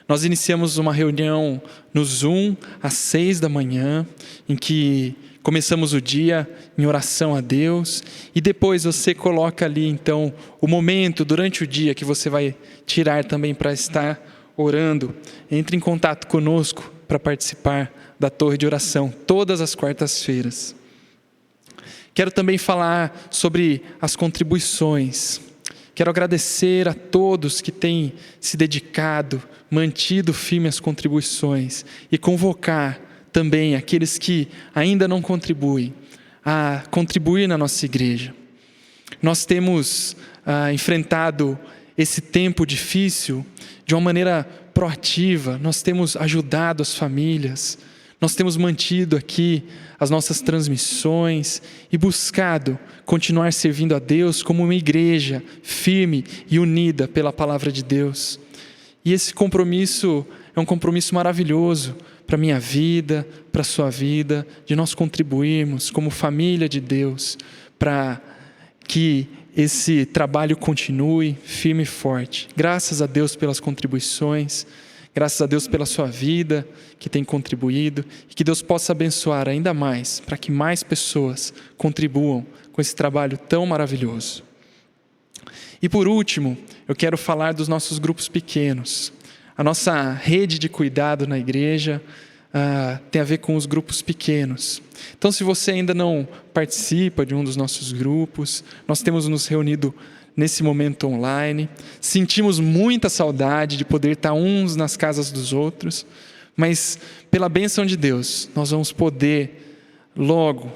Nós iniciamos uma reunião no Zoom às 6 da manhã, em que começamos o dia em oração a Deus, e depois você coloca ali então o momento durante o dia que você vai tirar também para estar orando. Entre em contato conosco para participar da torre de oração todas as quartas-feiras. Quero também falar sobre as contribuições. Quero agradecer a todos que têm se dedicado, mantido firme as contribuições e convocar também aqueles que ainda não contribuem a contribuir na nossa igreja. Nós temos enfrentado esse tempo difícil de uma maneira proativa, nós temos ajudado as famílias, nós temos mantido aqui as nossas transmissões e buscado continuar servindo a Deus como uma igreja firme e unida pela palavra de Deus. E esse compromisso é um compromisso maravilhoso para a minha vida, para a sua vida, de nós contribuirmos como família de Deus para que esse trabalho continue firme e forte. Graças a Deus pelas contribuições, graças a Deus pela sua vida que tem contribuído, e que Deus possa abençoar ainda mais, para que mais pessoas contribuam com esse trabalho tão maravilhoso. E por último, eu quero falar dos nossos grupos pequenos. A nossa rede de cuidado na igreja tem a ver com os grupos pequenos. Então, se você ainda não participa de um dos nossos grupos, nós temos nos reunido nesse momento online. Sentimos muita saudade de poder estar uns nas casas dos outros, mas pela bênção de Deus, nós vamos poder logo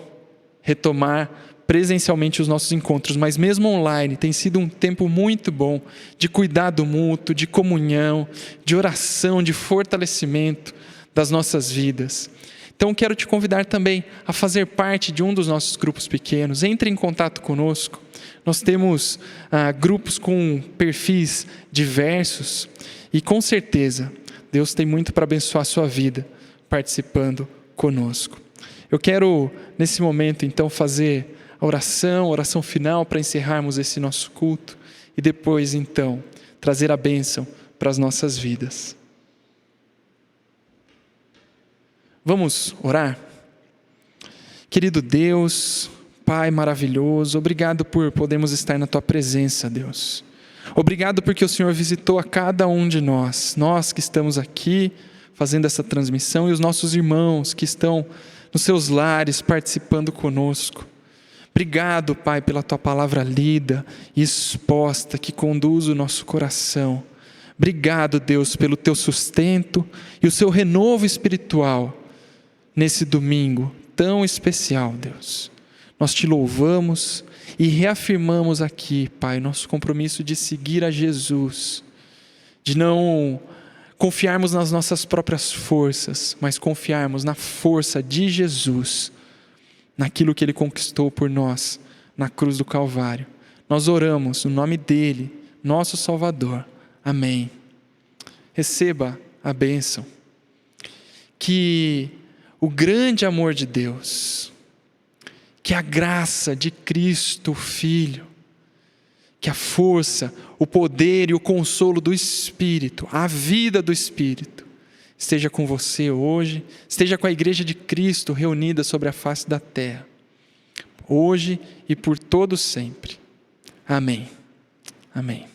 retomar presencialmente os nossos encontros, mas mesmo online tem sido um tempo muito bom de cuidado mútuo, de comunhão, de oração, de fortalecimento das nossas vidas. Então quero te convidar também a fazer parte de um dos nossos grupos pequenos. Entre em contato conosco. Nós temos grupos com perfis diversos e com certeza Deus tem muito para abençoar a sua vida participando conosco. Eu quero nesse momento então fazer a oração final para encerrarmos esse nosso culto e depois então trazer a bênção para as nossas vidas. Vamos orar? Querido Deus, Pai maravilhoso, obrigado por podermos estar na Tua presença, Deus. Obrigado porque o Senhor visitou a cada um de nós que estamos aqui fazendo essa transmissão e os nossos irmãos que estão nos seus lares participando conosco. Obrigado, Pai, pela Tua palavra lida e exposta que conduz o nosso coração. Obrigado, Deus, pelo Teu sustento e o Seu renovo espiritual nesse domingo tão especial, Deus. Nós Te louvamos e reafirmamos aqui, Pai, nosso compromisso de seguir a Jesus, de não confiarmos nas nossas próprias forças, mas confiarmos na força de Jesus, naquilo que Ele conquistou por nós, na cruz do Calvário. Nós oramos no nome dEle, nosso Salvador. Amém. Receba a bênção. Que o grande amor de Deus, que a graça de Cristo Filho, que a força, o poder e o consolo do Espírito, a vida do Espírito, esteja com você hoje, esteja com a igreja de Cristo reunida sobre a face da terra, hoje e por todo sempre. Amém. Amém.